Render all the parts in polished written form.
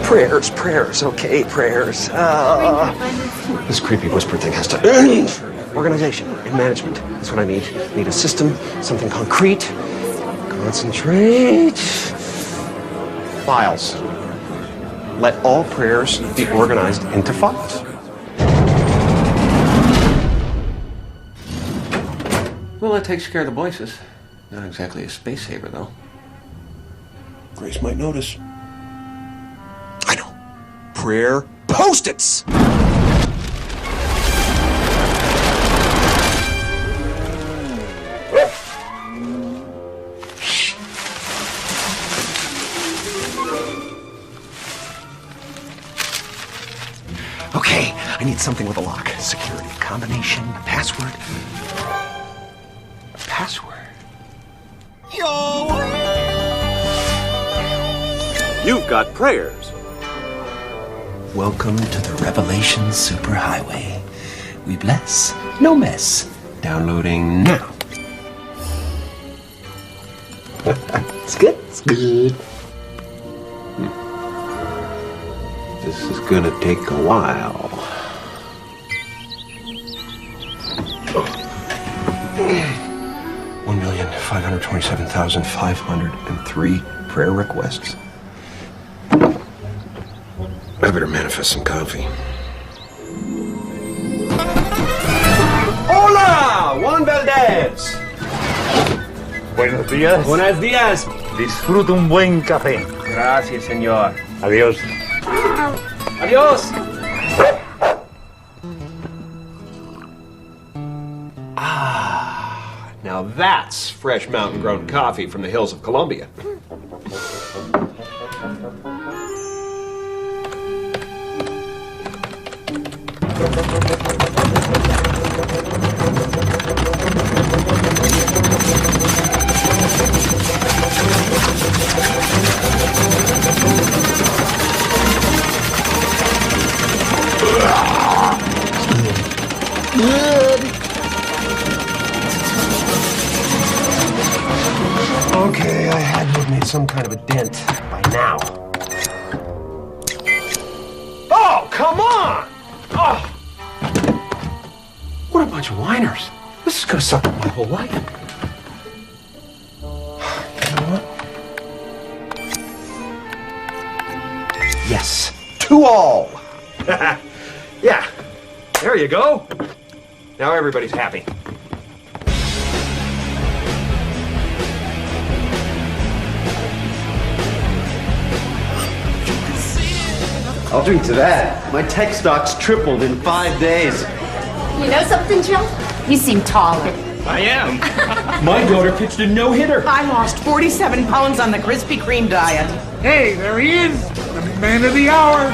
Prayers, okay, prayers. This creepy whisper thing has to end. Organization and management. That's what I need. I need a system, something concrete. Concentrate. Files. Let all prayers be organized into files. Well, that takes care of the voices. Not exactly a space saver, though. Grace might notice. I know. Prayer Post-its! Okay, I need something with a lock. Security, combination, password. Password? Yo! You've got prayers. Welcome to the Revelation Superhighway. We bless, no mess. Downloading now. It's good. It's good. This is gonna take a while. $1,527,503 prayer requests. I better manifest some coffee. Hola, Juan Valdez. Buenos días. Buenos días. Disfruta un buen café. Gracias, señor. Adiós. Adios. Now that's fresh mountain-grown coffee from the hills of Colombia. Okay, I had to have made some kind of a dent by now. Oh, come on! Oh! What a bunch of whiners. This is gonna suck up my whole life. You know what? Yes, 2-all! Yeah, there you go. Now everybody's happy. I'll drink to that. My tech stock's tripled in 5 days. You know something, Joe? You seem taller. I am. My daughter pitched a no-hitter. I lost 47 pounds on the Krispy Kreme diet. Hey, there he is, the man of the hour.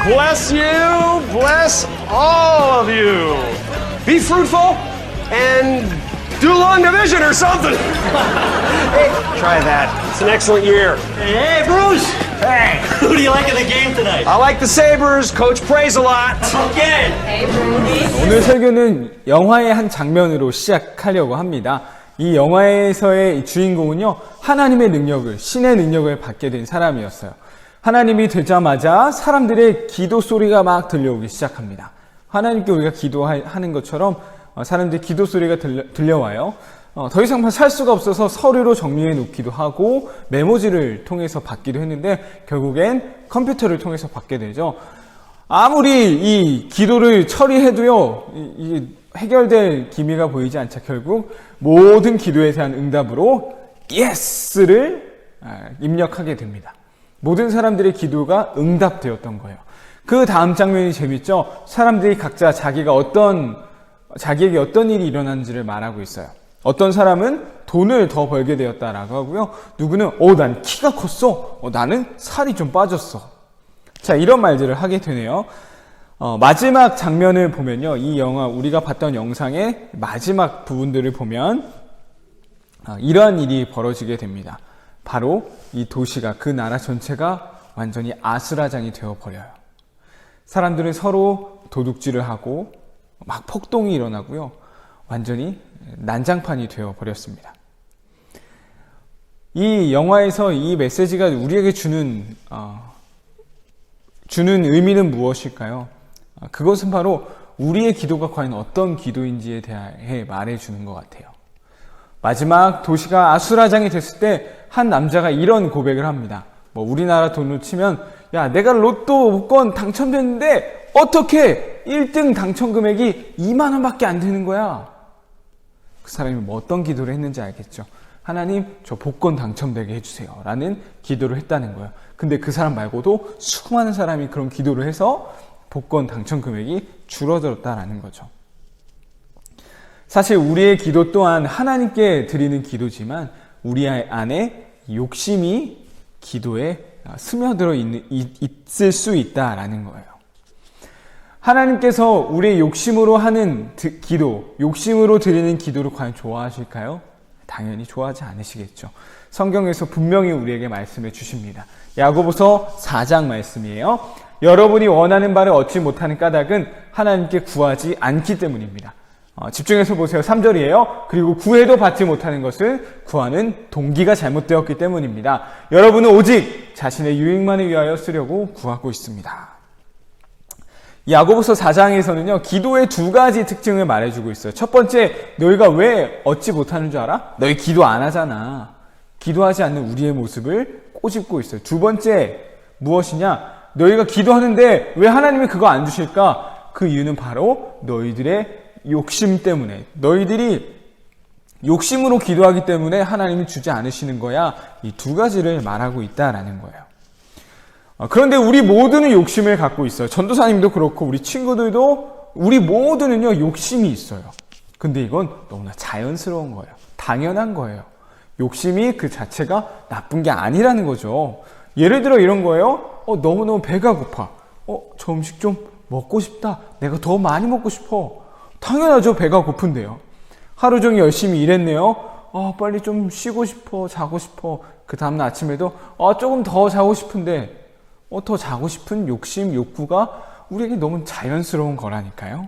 Bless you, bless all of you. Be fruitful and do long division or something. Hey, try that. It's an excellent year. Hey, Bruce! Hey, Who do you like in the game tonight? I like the Sabres. Coach prays a lot. Okay! 오늘 설교는 영화의 한 장면으로 시작하려고 합니다. 이 영화에서의 주인공은요, 하나님의 능력을, 신의 능력을 받게 된 사람이었어요. 하나님이 되자마자 사람들의 기도 소리가 막 들려오기 시작합니다. 하나님께 우리가 기도하는 것처럼 사람들의 기도 소리가 들려와요. 더 이상 살 수가 없어서 서류로 정리해 놓기도 하고 메모지를 통해서 받기도 했는데 결국엔 컴퓨터를 통해서 받게 되죠. 아무리 이 기도를 처리해도요, 이게 해결될 기미가 보이지 않자 결국 모든 기도에 대한 응답으로 예스를 입력하게 됩니다. 모든 사람들의 기도가 응답되었던 거예요. 그 다음 장면이 재밌죠? 사람들이 각자 자기에게 어떤 일이 일어났는지를 말하고 있어요. 어떤 사람은 돈을 더 벌게 되었다라고 하고요. 누구는 난 키가 컸어. 나는 살이 좀 빠졌어. 자, 이런 말들을 하게 되네요. 마지막 장면을 보면요. 이 영화 우리가 봤던 영상의 마지막 부분들을 보면 이러한 일이 벌어지게 됩니다. 바로 이 도시가, 그 나라 전체가 완전히 아수라장이 되어버려요. 사람들은 서로 도둑질을 하고 막 폭동이 일어나고요. 완전히 난장판이 되어버렸습니다. 이 영화에서 이 메시지가 우리에게 주는 주는 의미는 무엇일까요? 그것은 바로 우리의 기도가 과연 어떤 기도인지에 대해 말해주는 것 같아요. 마지막 도시가 아수라장이 됐을 때 한 남자가 이런 고백을 합니다. 우리나라 돈으로 치면 야, 내가 로또 복권 당첨됐는데 어떻게 1등 당첨 금액이 2만 원밖에 안 되는 거야? 그 사람이 어떤 기도를 했는지 알겠죠? 하나님, 저 복권 당첨되게 해주세요 라는 기도를 했다는 거예요. 근데 그 사람 말고도 수많은 사람이 그런 기도를 해서 복권 당첨 금액이 줄어들었다라는 거죠. 사실 우리의 기도 또한 하나님께 드리는 기도지만 우리 안에 욕심이 기도에 스며들어 있을 수 있다라는 거예요. 하나님께서 우리의 욕심으로 하는 기도, 욕심으로 드리는 기도를 과연 좋아하실까요? 당연히 좋아하지 않으시겠죠. 성경에서 분명히 우리에게 말씀해 주십니다. 야고보서 4장 말씀이에요. 여러분이 원하는 바를 얻지 못하는 까닭은 하나님께 구하지 않기 때문입니다. 집중해서 보세요. 3절이에요. 그리고 구해도 받지 못하는 것을 구하는 동기가 잘못되었기 때문입니다. 여러분은 오직 자신의 유익만을 위하여 쓰려고 구하고 있습니다. 야고보서 4장에서는요, 기도의 두 가지 특징을 말해주고 있어요. 첫 번째, 너희가 왜 얻지 못하는 줄 알아? 너희 기도 안 하잖아. 기도하지 않는 우리의 모습을 꼬집고 있어요. 두 번째, 무엇이냐? 너희가 기도하는데 왜 하나님이 그거 안 주실까? 그 이유는 바로 너희들의 욕심 때문에, 너희들이 욕심으로 기도하기 때문에 하나님이 주지 않으시는 거야. 이 두 가지를 말하고 있다라는 거예요. 그런데 우리 모두는 욕심을 갖고 있어요. 전도사님도 그렇고 우리 친구들도 우리 모두는요 욕심이 있어요. 근데 이건 너무나 자연스러운 거예요. 당연한 거예요. 욕심이 그 자체가 나쁜 게 아니라는 거죠. 예를 들어 이런 거예요. 너무너무 배가 고파. 저 음식 좀 먹고 싶다. 내가 더 많이 먹고 싶어. 당연하죠. 배가 고픈데요. 하루 종일 열심히 일했네요. 빨리 좀 쉬고 싶어. 자고 싶어. 그 다음날 아침에도 조금 더 자고 싶은데 더 자고 싶은 욕심, 욕구가 우리에게 너무 자연스러운 거라니까요.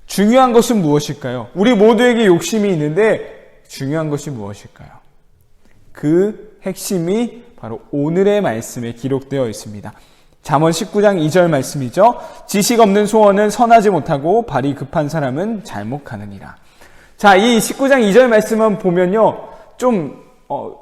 중요한 것은 무엇일까요? 우리 모두에게 욕심이 있는데 중요한 것이 무엇일까요? 그 핵심이 바로 오늘의 말씀에 기록되어 있습니다. 잠언 19장 2절 말씀이죠. 지식 없는 소원은 선하지 못하고 발이 급한 사람은 잘못하느니라. 자, 이 19장 2절 말씀만 보면요, 좀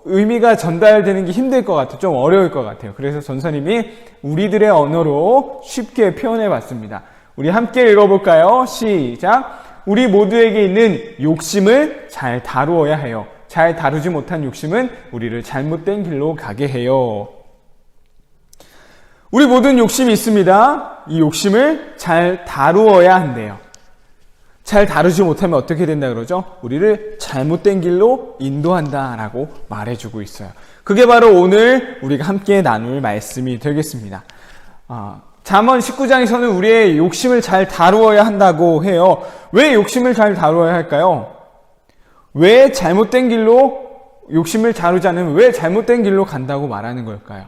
의미가 전달되는 게 힘들 것 같아요. 좀 어려울 것 같아요. 그래서 전사님이 우리들의 언어로 쉽게 표현해 봤습니다. 우리 함께 읽어볼까요? 시작. 우리 모두에게 있는 욕심을 잘 다루어야 해요. 잘 다루지 못한 욕심은 우리를 잘못된 길로 가게 해요. 우리 모두는 욕심이 있습니다. 이 욕심을 잘 다루어야 한대요. 잘 다루지 못하면 어떻게 된다 그러죠? 우리를 잘못된 길로 인도한다라고 말해주고 있어요. 그게 바로 오늘 우리가 함께 나눌 말씀이 되겠습니다. 잠언 19장에서는 우리의 욕심을 잘 다루어야 한다고 해요. 왜 욕심을 잘 다루어야 할까요? 왜 잘못된 길로 욕심을 다루지 않으면 왜 잘못된 길로 간다고 말하는 걸까요?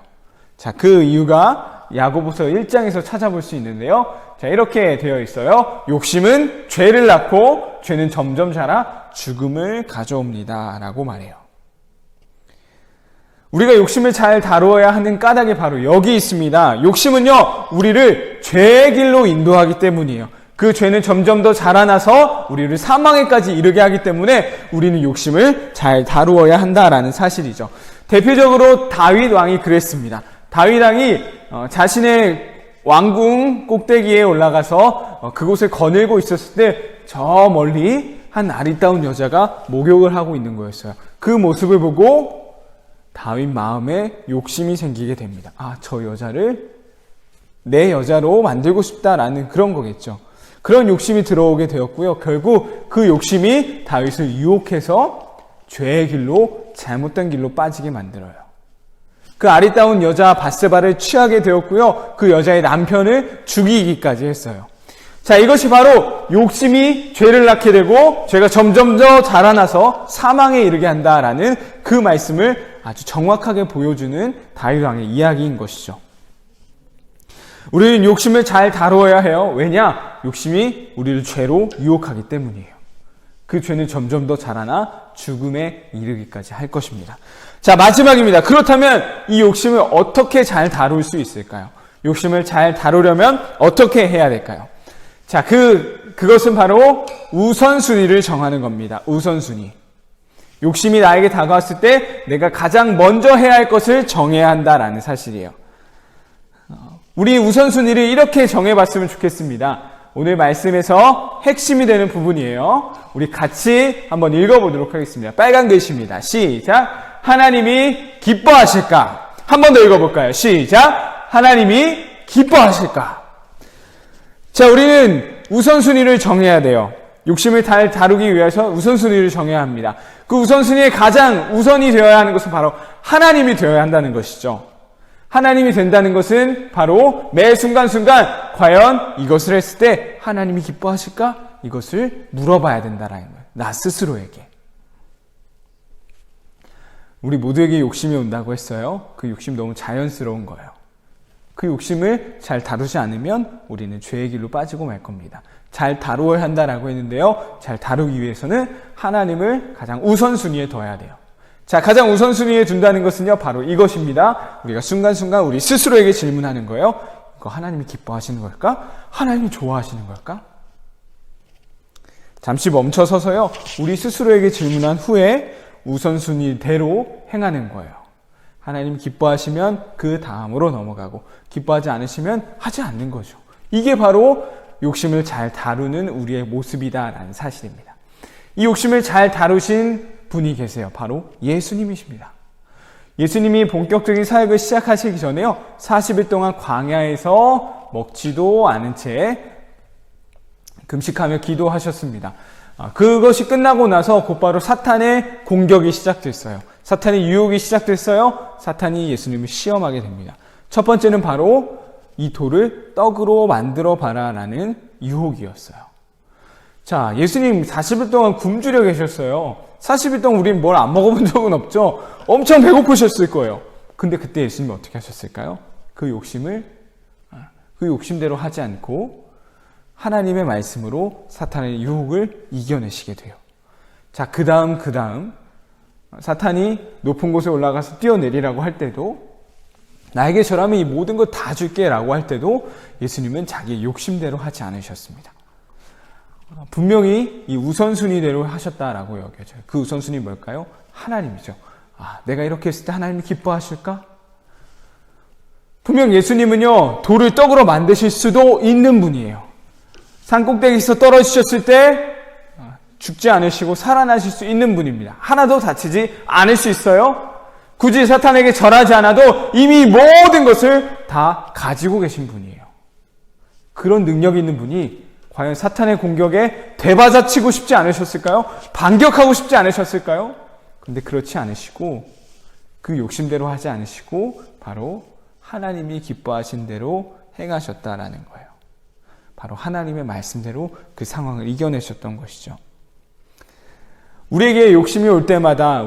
자, 그 이유가 야고보서 1장에서 찾아볼 수 있는데요. 자, 이렇게 되어 있어요. 욕심은 죄를 낳고 죄는 점점 자라 죽음을 가져옵니다. 라고 말해요. 우리가 욕심을 잘 다루어야 하는 까닭이 바로 여기 있습니다. 욕심은요, 우리를 죄의 길로 인도하기 때문이에요. 그 죄는 점점 더 자라나서 우리를 사망에까지 이르게 하기 때문에 우리는 욕심을 잘 다루어야 한다라는 사실이죠. 대표적으로 다윗 왕이 그랬습니다. 다윗 왕이 자신의 왕궁 꼭대기에 올라가서 그곳을 거닐고 있었을 때 저 멀리 한 아리따운 여자가 목욕을 하고 있는 거였어요. 그 모습을 보고 다윗 마음에 욕심이 생기게 됩니다. 저 여자를 내 여자로 만들고 싶다라는 그런 거겠죠. 그런 욕심이 들어오게 되었고요. 결국 그 욕심이 다윗을 유혹해서 죄의 길로, 잘못된 길로 빠지게 만들어요. 그 아리따운 여자 밧세바를 취하게 되었고요. 그 여자의 남편을 죽이기까지 했어요. 자, 이것이 바로 욕심이 죄를 낳게 되고 죄가 점점 더 자라나서 사망에 이르게 한다라는 그 말씀을 아주 정확하게 보여주는 다윗 왕의 이야기인 것이죠. 우리는 욕심을 잘 다루어야 해요. 왜냐? 욕심이 우리를 죄로 유혹하기 때문이에요. 그 죄는 점점 더 자라나 죽음에 이르기까지 할 것입니다. 자, 마지막입니다. 그렇다면 이 욕심을 어떻게 잘 다룰 수 있을까요? 욕심을 잘 다루려면 어떻게 해야 될까요? 자, 그것은 바로 우선순위를 정하는 겁니다. 우선순위. 욕심이 나에게 다가왔을 때 내가 가장 먼저 해야 할 것을 정해야 한다라는 사실이에요. 우리 우선순위를 이렇게 정해봤으면 좋겠습니다. 오늘 말씀에서 핵심이 되는 부분이에요. 우리 같이 한번 읽어보도록 하겠습니다. 빨간 글씨입니다. 시작. 하나님이 기뻐하실까? 한 번 더 읽어볼까요? 시작. 하나님이 기뻐하실까? 자, 우리는 우선순위를 정해야 돼요. 욕심을 잘 다루기 위해서 우선순위를 정해야 합니다. 그 우선순위에 가장 우선이 되어야 하는 것은 바로 하나님이 되어야 한다는 것이죠. 하나님이 된다는 것은 바로 매 순간순간 과연 이것을 했을 때 하나님이 기뻐하실까? 이것을 물어봐야 된다라는 거예요. 나 스스로에게. 우리 모두에게 욕심이 온다고 했어요. 그 욕심 너무 자연스러운 거예요. 그 욕심을 잘 다루지 않으면 우리는 죄의 길로 빠지고 말 겁니다. 잘 다루어야 한다라고 했는데요. 잘 다루기 위해서는 하나님을 가장 우선순위에 둬야 돼요. 자, 가장 우선순위에 둔다는 것은요, 바로 이것입니다. 우리가 순간순간 우리 스스로에게 질문하는 거예요. 이거 하나님이 기뻐하시는 걸까? 하나님이 좋아하시는 걸까? 잠시 멈춰서서요, 우리 스스로에게 질문한 후에 우선순위대로 행하는 거예요. 하나님 기뻐하시면 그 다음으로 넘어가고, 기뻐하지 않으시면 하지 않는 거죠. 이게 바로 욕심을 잘 다루는 우리의 모습이다라는 사실입니다. 이 욕심을 잘 다루신 분이 계세요. 바로 예수님이십니다. 예수님이 본격적인 사역을 시작하시기 전에요, 40일 동안 광야에서 먹지도 않은 채 금식하며 기도하셨습니다. 그것이 끝나고 나서 곧바로 사탄의 공격이 시작됐어요. 사탄의 유혹이 시작됐어요. 사탄이 예수님을 시험하게 됩니다. 첫 번째는 바로 이 돌을 떡으로 만들어 봐라라는 유혹이었어요. 자, 예수님 40일 동안 굶주려 계셨어요. 40일 동안 우린 뭘 안 먹어본 적은 없죠. 엄청 배고프셨을 거예요. 근데 그때 예수님이 어떻게 하셨을까요? 그 욕심대로 하지 않고 하나님의 말씀으로 사탄의 유혹을 이겨내시게 돼요. 자, 그 다음 사탄이 높은 곳에 올라가서 뛰어내리라고 할 때도, 나에게 저라면 이 모든 것 다 줄게 라고 할 때도 예수님은 자기의 욕심대로 하지 않으셨습니다. 분명히 이 우선순위대로 하셨다라고 여겨져요. 그 우선순위 뭘까요? 하나님이죠. 내가 이렇게 했을 때 하나님이 기뻐하실까? 분명 예수님은요, 돌을 떡으로 만드실 수도 있는 분이에요. 산꼭대기에서 떨어지셨을 때 죽지 않으시고 살아나실 수 있는 분입니다. 하나도 다치지 않을 수 있어요. 굳이 사탄에게 절하지 않아도 이미 모든 것을 다 가지고 계신 분이에요. 그런 능력이 있는 분이 과연 사탄의 공격에 대받아치고 싶지 않으셨을까요? 반격하고 싶지 않으셨을까요? 근데 그렇지 않으시고, 그 욕심대로 하지 않으시고 바로 하나님이 기뻐하신 대로 행하셨다라는 거예요. 바로 하나님의 말씀대로 그 상황을 이겨내셨던 것이죠. 우리에게 욕심이 올 때마다,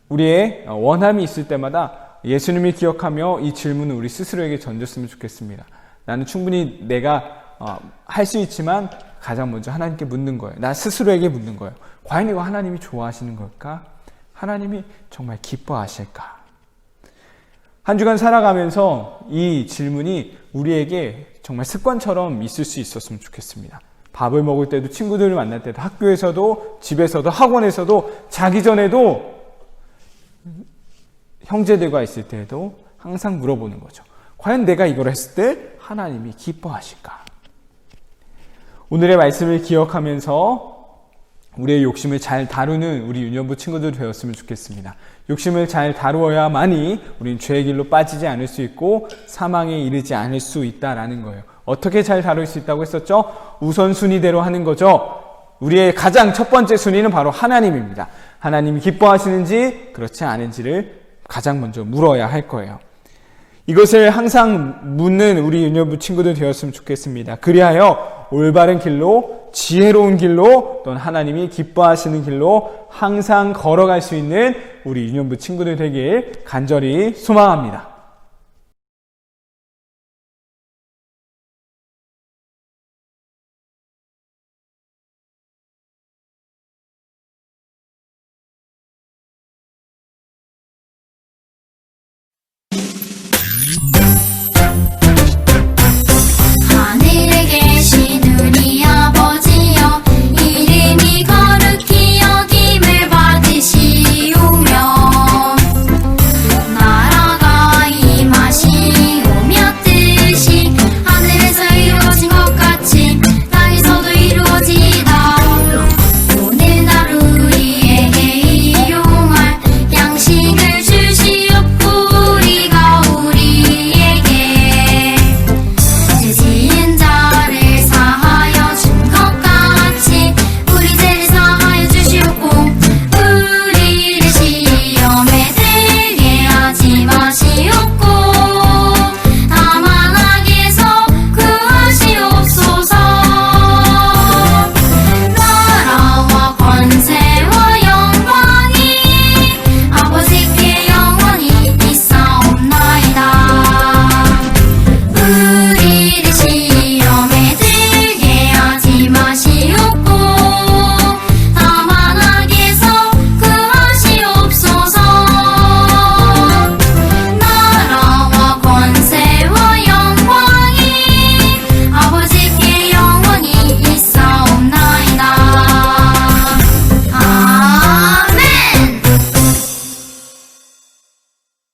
우리의 원함이 있을 때마다 예수님을 기억하며 이 질문을 우리 스스로에게 던졌으면 좋겠습니다. 나는 충분히 내가 할 수 있지만 가장 먼저 하나님께 묻는 거예요. 나 스스로에게 묻는 거예요. 과연 이거 하나님이 좋아하시는 걸까? 하나님이 정말 기뻐하실까? 한 주간 살아가면서 이 질문이 우리에게 정말 습관처럼 있을 수 있었으면 좋겠습니다. 밥을 먹을 때도, 친구들을 만날 때도, 학교에서도, 집에서도, 학원에서도, 자기 전에도, 형제들과 있을 때에도 항상 물어보는 거죠. 과연 내가 이걸 했을 때 하나님이 기뻐하실까? 오늘의 말씀을 기억하면서 우리의 욕심을 잘 다루는 우리 유년부 친구들 되었으면 좋겠습니다. 욕심을 잘 다루어야만이 우리는 죄의 길로 빠지지 않을 수 있고 사망에 이르지 않을 수 있다라는 거예요. 어떻게 잘 다룰 수 있다고 했었죠? 우선순위대로 하는 거죠. 우리의 가장 첫 번째 순위는 바로 하나님입니다. 하나님이 기뻐하시는지 그렇지 않은지를 가장 먼저 물어야 할 거예요. 이것을 항상 묻는 우리 유년부 친구들 되었으면 좋겠습니다. 그리하여 올바른 길로, 지혜로운 길로, 또는 하나님이 기뻐하시는 길로 항상 걸어갈 수 있는 우리 유년부 친구들 되길 간절히 소망합니다.